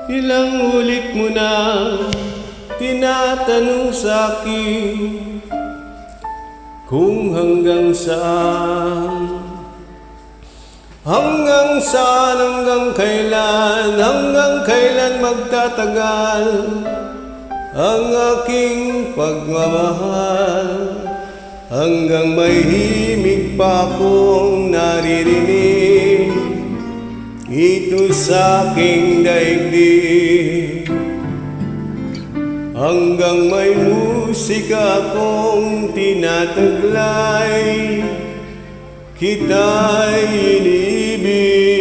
Ilang ulit mo na tinatanong sa'kin kung hanggang saan, hanggang kailan magtatagal ang aking pagmamahal, hanggang may himig pa akong naririnig ito sa aking daigdig, hanggang may musika akong tinataglay, kita'y iniibig.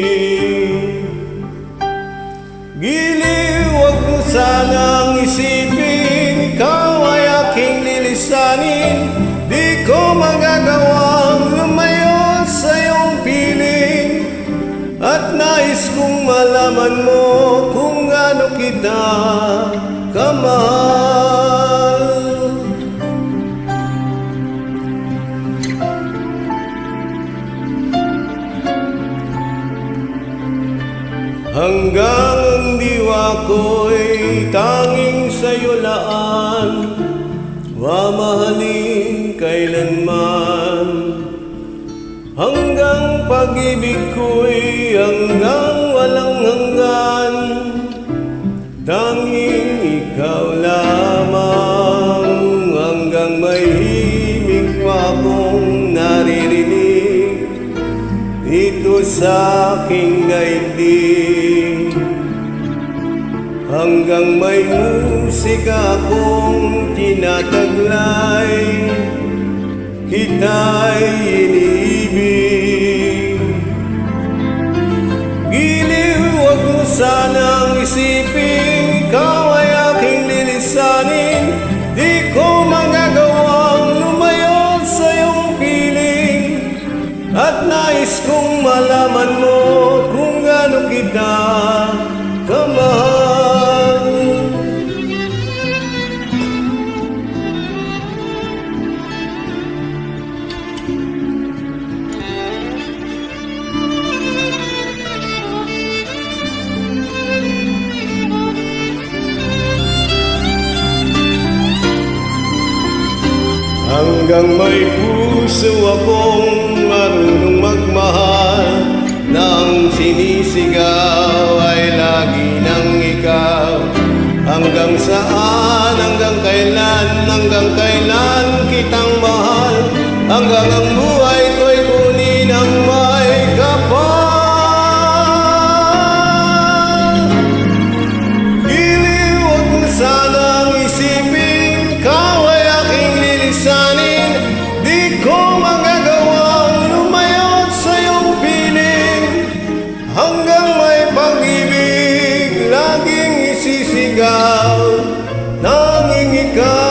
Giliw, wag mo sanang isipin, ikaw ay aking lilisanin. Di ko magagawang lumayo sa iyong piling, at nais kong malaman mo kung gaano kita kamahal. Hanggang ang diwa ko'y tanging sa'yo laan, mamahalin kailanman. Hanggang pag-ibig ko'y hanggang walang hanggan, tanging ikaw lamang. Hanggang may himig pa akong naririnig dito sa aking daigdig, hanggang may musika akong tinataglay, kita'y iniibig. Giliw, wag mo sanang isipin, ikaw ay aking lilisanin. Di ko magagawang lumayo sa iyong piling, at nais kong malaman mo kung gaano kita kamahal. Hanggang may puso akong marunong magmahal, nang sinisigaw ay lagi ng ikaw. Hanggang saan, hanggang kailan kitang mahal, hanggang ang buhay ko'y kunin ang may kapal. Giliw, wag mo sanang isipin, ikaw ay aking lilisanin. Di ko magagawang lumayo sa iyong piling, hanggang may pag-ibig laging isisigaw, tanging ikaw